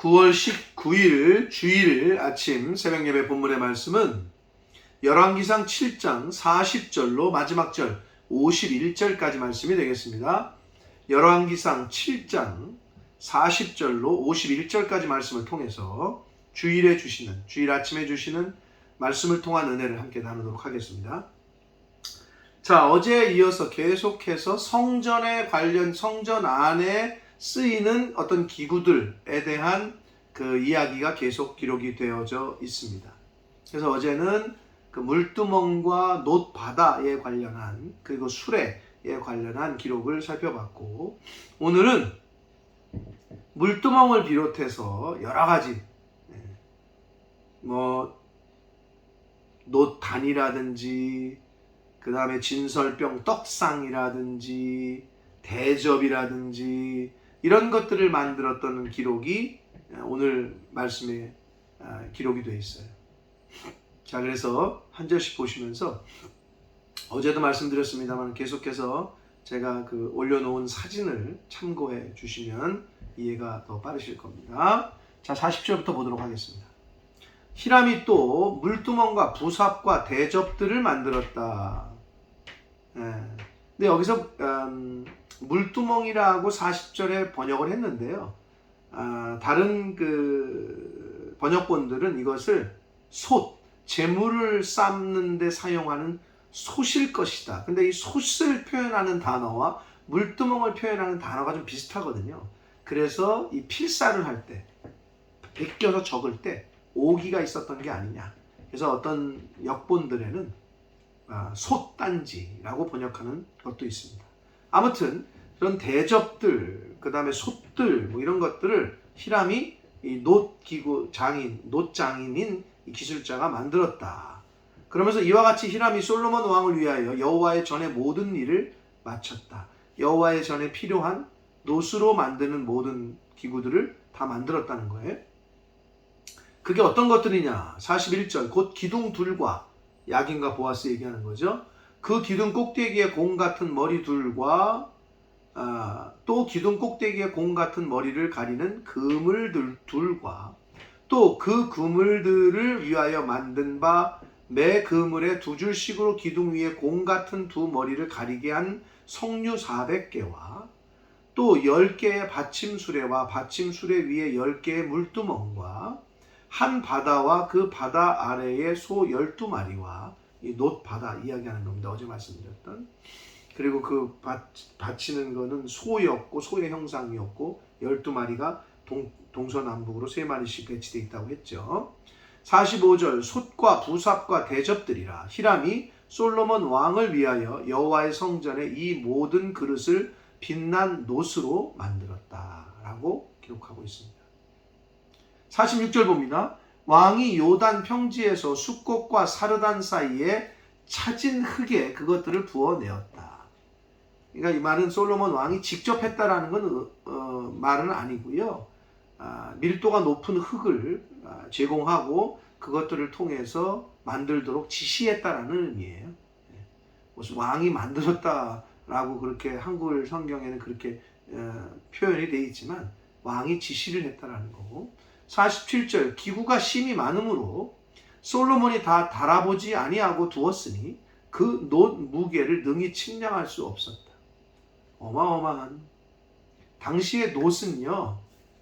9월 19일 주일 아침 새벽예배 본문의 말씀은 열왕기상 7장 40절로 마지막 절 51절까지 말씀이 되겠습니다. 열왕기상 7장 40절로 51절까지 말씀을 통해서 주일 아침에 주시는 말씀을 통한 은혜를 함께 나누도록 하겠습니다. 자, 어제에 이어서 계속해서 성전 안에 쓰이는 어떤 기구들에 대한 그 이야기가 계속 기록이 되어져 있습니다. 그래서 어제는 그 물두멍과 놋바다에 관련한 그리고 수레에 관련한 기록을 살펴봤고, 오늘은 물두멍을 비롯해서 여러 가지 놋단이라든지 그 다음에 진설병 떡상이라든지 대접이라든지 이런 것들을 만들었던 기록이 오늘 말씀에 기록이 되어 있어요. 자, 그래서 한 절씩 보시면서 어제도 말씀드렸습니다만 계속해서 제가 그 올려놓은 사진을 참고해 주시면 이해가 더 빠르실 겁니다. 자, 40절부터 보도록 하겠습니다. 히람이 또 물두멍과 부삽과 대접들을 만들었다. 근데 여기서 물두멍이라고 40절에 번역을 했는데요. 다른 그 번역본들은 이것을 재물을 삶는 데 사용하는 솥일 것이다. 근데 이 솥을 표현하는 단어와 물두멍을 표현하는 단어가 좀 비슷하거든요. 그래서 이 필사를 할 때, 베껴서 적을 때 오기가 있었던 게 아니냐. 그래서 어떤 역본들에는 솥단지라고 번역하는 것도 있습니다. 아무튼 그런 대접들, 그 다음에 솥들 이런 것들을 히람이 이 놋장인인 이 기술자가 만들었다. 그러면서 이와 같이 히람이 솔로몬 왕을 위하여 여호와의 전에 모든 일을 마쳤다. 여호와의 전에 필요한 놋으로 만드는 모든 기구들을 다 만들었다는 거예요. 그게 어떤 것들이냐? 41절 곧 기둥 둘과, 야긴과 보아스 얘기하는 거죠. 그 기둥 꼭대기에 공 같은 머리 둘과 또 기둥 꼭대기에 공 같은 머리를 가리는 그물들 둘과 또 그 그물들을 위하여 만든 바 매 그물에 두 줄씩으로 기둥 위에 공 같은 두 머리를 가리게 한 석류 400개와 또 10개의 받침수레와 받침수레 위에 10개의 물두멍과 한 바다와 그 바다 아래에 소 12마리와 이 놋바다 이야기하는 겁니다. 어제 말씀드렸던. 그리고 그 받치는 거는 소였고 소의 형상이었고 12마리가 동서남북으로 3마리씩 배치되어 있다고 했죠. 45절 솥과 부삽과 대접들이라. 히람이 솔로몬 왕을 위하여 여호와의 성전에 이 모든 그릇을 빛난 놋으로 만들었다라고 기록하고 있습니다. 46절 봅니다. 왕이 요단 평지에서 숫꽃과 사르단 사이에 차진 흙에 그것들을 부어내었다. 그러니까 이 말은 솔로몬 왕이 직접 했다라는 건 말은 아니고요. 밀도가 높은 흙을 제공하고 그것들을 통해서 만들도록 지시했다라는 의미예요. 무슨 왕이 만들었다라고 그렇게 한글 성경에는 그렇게 표현이 되어 있지만 왕이 지시를 했다라는 거고. 47절 기구가 심이 많으므로 솔로몬이 다 달아보지 아니하고 두었으니 그 놋 무게를 능히 측량할 수 없었다. 어마어마한. 당시의 놋은요,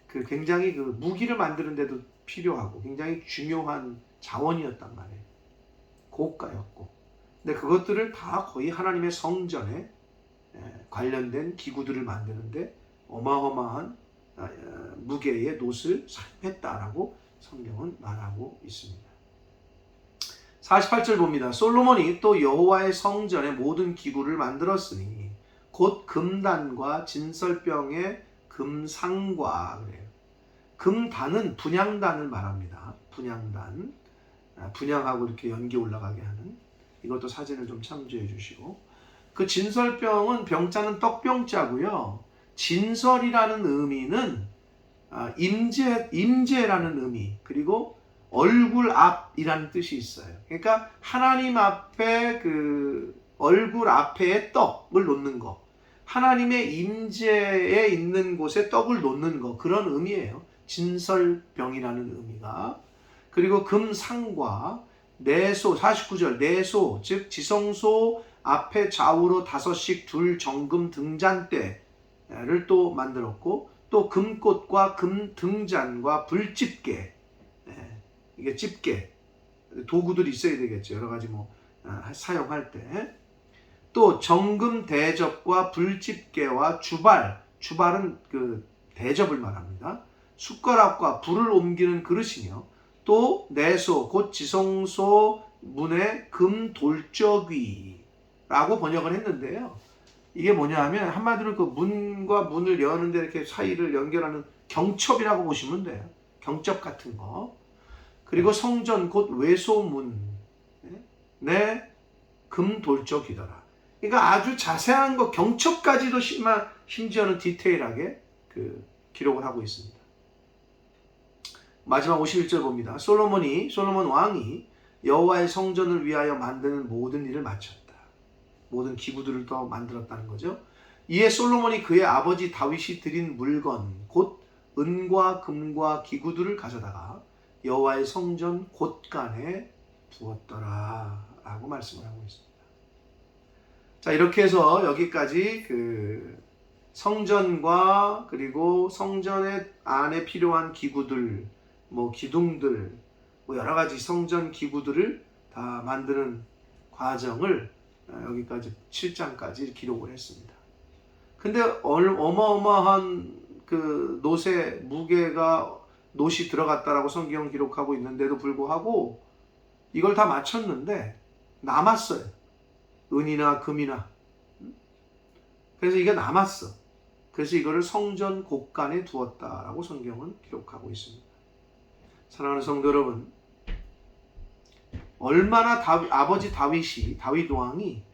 그 굉장히 그 무기를 만드는 데도 필요하고 굉장히 중요한 자원이었단 말이에요. 고가였고. 근데 그것들을 다 거의 하나님의 성전에 관련된 기구들을 만드는데 어마어마한 무게의 놋을 사용했다라고 성경은 말하고 있습니다. 48절 봅니다. 솔로몬이 또 여호와의 성전의 모든 기구를 만들었으니 곧 금단과 진설병의 금상과 그래요. 금단은 분향단을 말합니다. 분향단, 분향하고 이렇게 연기 올라가게 하는. 이것도 사진을 좀 참조해 주시고, 그 진설병은 병자는 떡병자고요. 진설이라는 의미는 임재라는 의미, 그리고 얼굴 앞이라는 뜻이 있어요. 그러니까 하나님 앞에 그 얼굴 앞에 떡을 놓는 거, 하나님의 임재에 있는 곳에 떡을 놓는 거, 그런 의미예요. 진설병이라는 의미가. 그리고 금상과 내소 49절 내소 즉 지성소 앞에 좌우로 5씩 둘 정금 등잔대를 또 만들었고 또 금꽃과 금등잔과 불집게 이게 집게 도구들이 있어야 되겠죠. 여러 가지 사용할 때. 또 정금 대접과 불집게와 주발은 그 대접을 말합니다. 숟가락과 불을 옮기는 그릇이며 또 내소 곧 지성소 문의 금돌적위라고 번역을 했는데요. 이게 뭐냐 하면 한마디로 그 문과 문을 여는데 이렇게 사이를 연결하는 경첩이라고 보시면 돼요. 경첩 같은 거. 그리고 성전 곧 외소문 내 금돌적이더라. 그러니까 아주 자세한 거 경첩까지도 심지어는 디테일하게 기록을 하고 있습니다. 마지막 51절 봅니다. 솔로몬 왕이 여호와의 성전을 위하여 만드는 모든 일을 마쳤다. 모든 기구들을 또 만들었다는 거죠. 이에 솔로몬이 그의 아버지 다윗이 드린 물건 곧 은과 금과 기구들을 가져다가 여호와의 성전 곳간에 두었더라 라고 말씀을 하고 있습니다. 자, 이렇게 해서 여기까지 성전과 그리고 성전의 안에 필요한 기구들, 기둥들, 여러 가지 성전 기구들을 다 만드는 과정을 여기까지 7장까지 기록을 했습니다. 근데 어마어마한 놋의 무게가 놋이 들어갔다라고 성경 기록하고 있는데도 불구하고 이걸 다 마쳤는데 남았어요. 은이나 금이나. 그래서 이게 남았어. 그래서 이거를 성전 곳간에 두었다라고 성경은 기록하고 있습니다. 사랑하는 성도 여러분, 얼마나 아버지 다윗 왕이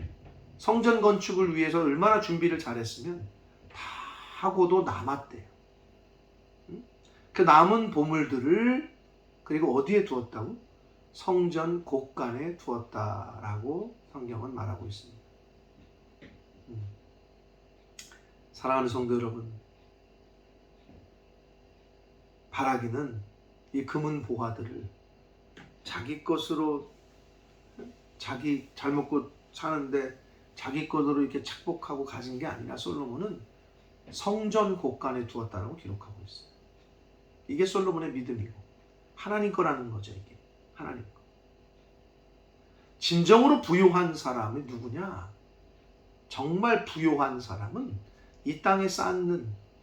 성전 건축을 위해서 얼마나 준비를 잘했으면 다 하고도 남았대요. 그 남은 보물들을 그리고 어디에 두었다고? 성전 곳간에 두었다라고 성경은 말하고 있습니다. 사랑하는 성도 여러분, 바라기는 이 금은 보화들을 자기 것으로 자기 잘 먹고 사는데 자기 것으로 이렇게 착복하고 가진 게 아니라 솔로몬은 성전 곳간에 두었다라고 기록하고 있어요. 이게 솔로몬의 믿음이고 하나님 거라는 거죠. 이게 하나님 거. 진정으로 부요한 사람이 누구냐? 정말 부요한 사람은 이 땅에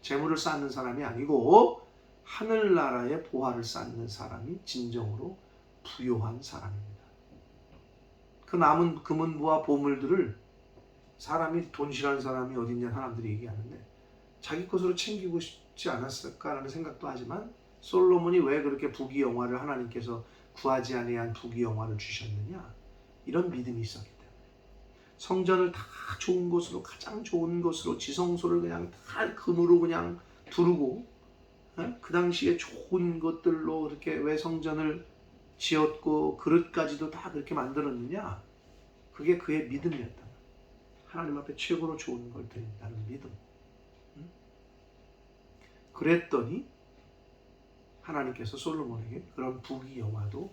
재물을 쌓는 사람이 아니고 하늘나라의 보화를 쌓는 사람이 진정으로 부요한 사람입니다. 그 남은 금은보화 보물들을 사람이 돈 싫어하는 사람이 어디 있냐 사람들이 얘기하는데 자기 것으로 챙기고 싶지 않았을까라는 생각도 하지만 솔로몬이 왜 그렇게 부귀영화를 하나님께서 구하지 아니한 부귀영화를 주셨느냐? 이런 믿음이 있었기 때문에 성전을 다 좋은 것으로 가장 좋은 것으로 지성소를 그냥 다 금으로 그냥 두르고 그 당시에 좋은 것들로 이렇게 왜 성전을 지었고 그릇까지도 다 그렇게 만들었느냐? 그게 그의 믿음이었다. 하나님 앞에 최고로 좋은 걸 드린다는 믿음. 그랬더니 하나님께서 솔로몬에게 그런 부귀영화도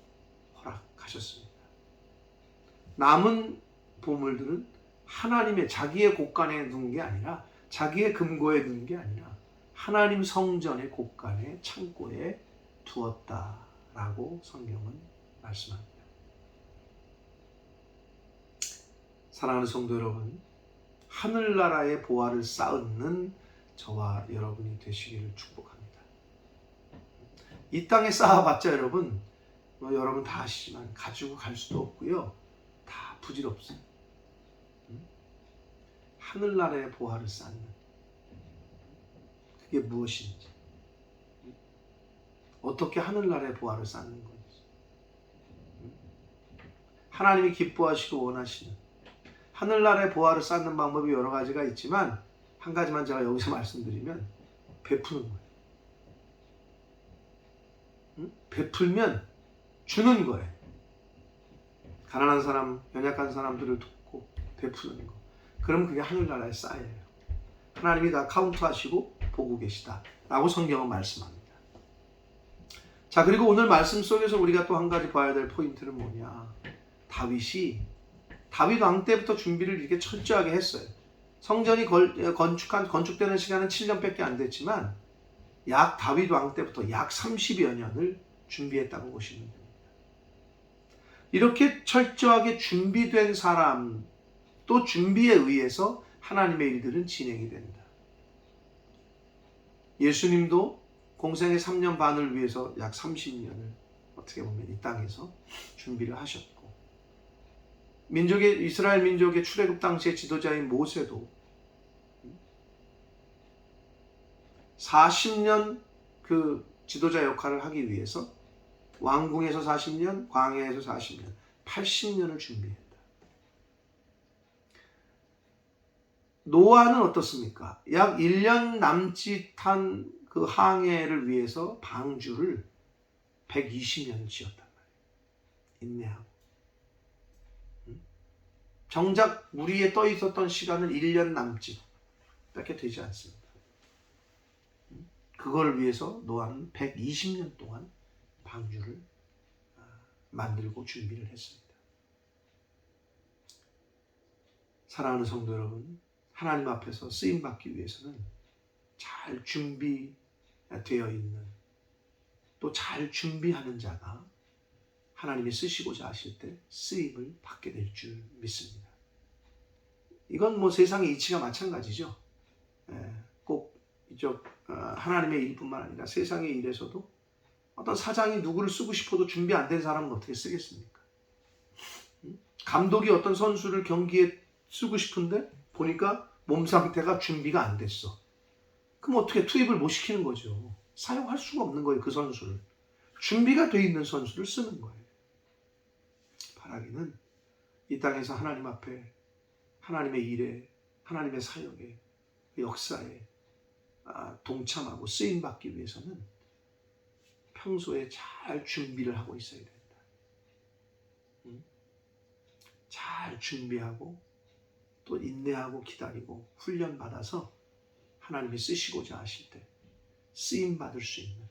허락하셨습니다. 남은 보물들은 하나님의 자기의 곳간에 둔 게 아니라 자기의 금고에 둔 게 아니라 하나님 성전의 곳간에 창고에 두었다라고 성경은 말씀합니다. 사랑하는 성도 여러분, 하늘나라의 보화를 쌓는 저와 여러분이 되시기를 축복합니다. 이 땅에 쌓아봤자 여러분 다 아시지만 가지고 갈 수도 없고요. 다 부질없어요. 하늘나라의 보화를 쌓는 그게 무엇인지, 어떻게 하늘나라의 보화를 쌓는 건지, 하나님이 기뻐하시고 원하시는 하늘나라의 보화를 쌓는 방법이 여러 가지가 있지만 한 가지만 제가 여기서 말씀드리면 베푸는 거예요. 베풀면 주는 거예요. 가난한 사람, 연약한 사람들을 돕고 베푸는 거. 그럼 그게 하늘나라의 쌓여요. 하나님이 다 카운트하시고 보고 계시다 라고 성경은 말씀합니다. 자, 그리고 오늘 말씀 속에서 우리가 또 한 가지 봐야 될 포인트는 뭐냐. 다윗 왕 때부터 준비를 이렇게 철저하게 했어요. 성전이 건축되는 시간은 7년밖에 안 됐지만 다윗 왕 때부터 약 30여 년을 준비했다고 보시면 됩니다. 이렇게 철저하게 준비된 사람, 또 준비에 의해서 하나님의 일들은 진행이 된다. 예수님도 공생의 3년 반을 위해서 약 30년을 어떻게 보면 이 땅에서 준비를 하셨고, 이스라엘 민족의 출애굽 당시의 지도자인 모세도 40년 그 지도자 역할을 하기 위해서 왕궁에서 40년, 광야에서 40년, 80년을 준비했다. 노아는 어떻습니까? 약 1년 남짓한 그 항해를 위해서 방주를 120년을 지었단 말이에요. 인내하고. 정작 물 위에 떠 있었던 시간은 1년 남짓 밖에 되지 않습니다. 그걸 위해서 노아는 120년 동안 방주를 만들고 준비를 했습니다. 사랑하는 성도 여러분, 하나님 앞에서 쓰임받기 위해서는 잘 준비되어 있는, 또 잘 준비하는 자가 하나님이 쓰시고자 하실 때 쓰임을 받게 될 줄 믿습니다. 이건 뭐 세상의 이치가 마찬가지죠. 꼭 이쪽 하나님의 일뿐만 아니라 세상의 일에서도 어떤 사장이 누구를 쓰고 싶어도 준비 안 된 사람은 어떻게 쓰겠습니까? 감독이 어떤 선수를 경기에 쓰고 싶은데 보니까 몸 상태가 준비가 안 됐어. 그럼 어떻게 투입을 못 시키는 거죠. 사용할 수가 없는 거예요. 그 선수를. 준비가 돼 있는 선수를 쓰는 거예요. 바라기는 이 땅에서 하나님 앞에, 하나님의 일에, 하나님의 사역에, 역사에 동참하고 쓰임받기 위해서는 평소에 잘 준비를 하고 있어야 된다. 잘 준비하고 또 인내하고 기다리고 훈련받아서 하나님이 쓰시고자 하실 때 쓰임받을 수 있는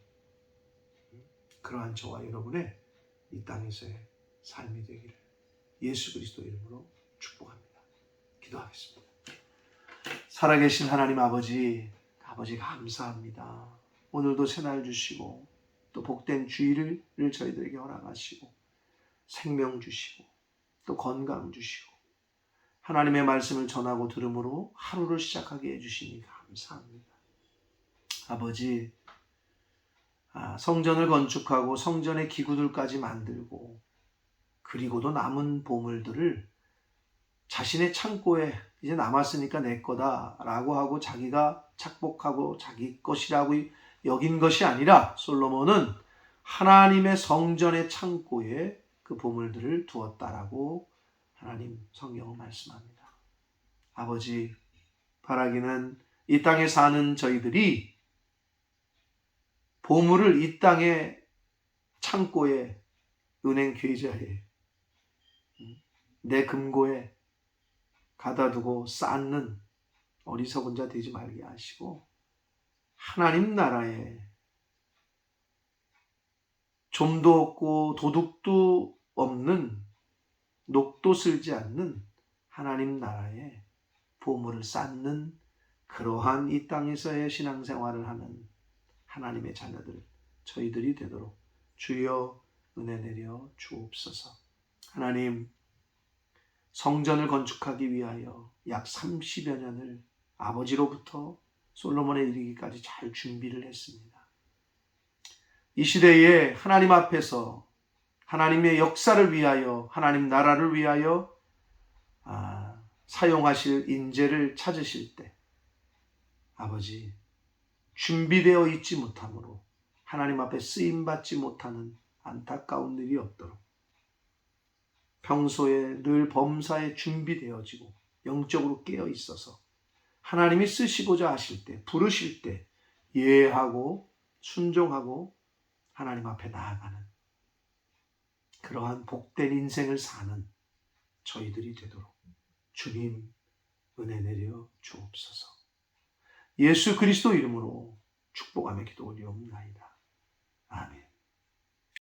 그러한 저와 여러분의 이 땅에서의 삶이 되기를 예수 그리스도 이름으로 축복합니다. 기도하겠습니다. 살아계신 하나님 아버지 감사합니다. 오늘도 새날 주시고 또 복된 주일을 저희들에게 허락하시고 생명 주시고 또 건강 주시고 하나님의 말씀을 전하고 들음으로 하루를 시작하게 해주시니 감사합니다. 아버지, 성전을 건축하고 성전의 기구들까지 만들고 그리고도 남은 보물들을 자신의 창고에 이제 남았으니까 내 거다라고 하고 자기가 착복하고 자기 것이라고 여긴 것이 아니라 솔로몬은 하나님의 성전의 창고에 그 보물들을 두었다라고 하나님 성경은 말씀합니다. 아버지, 바라기는 이 땅에 사는 저희들이 보물을 이 땅의 창고에, 은행 계좌에, 내 금고에 가다 두고 쌓는 어리석은 자 되지 말게 하시고 하나님 나라에 좀도 없고 도둑도 없는, 녹도 슬지 않는 하나님 나라에 보물을 쌓는 그러한 이 땅에서의 신앙생활을 하는 하나님의 자녀들 저희들이 되도록 주여 은혜 내려 주옵소서. 하나님, 성전을 건축하기 위하여 약 30여 년을 아버지로부터 솔로몬에 이르기까지 잘 준비를 했습니다. 이 시대에 하나님 앞에서 하나님의 역사를 위하여, 하나님 나라를 위하여 사용하실 인재를 찾으실 때 아버지, 준비되어 있지 못함으로 하나님 앞에 쓰임받지 못하는 안타까운 일이 없도록 평소에 늘 범사에 준비되어지고 영적으로 깨어 있어서 하나님이 쓰시고자 하실 때, 부르실 때 예하고 순종하고 하나님 앞에 나아가는 그러한 복된 인생을 사는 저희들이 되도록 주님 은혜 내려 주옵소서. 예수 그리스도 이름으로 축복하며 기도 올리옵나이다. 아멘.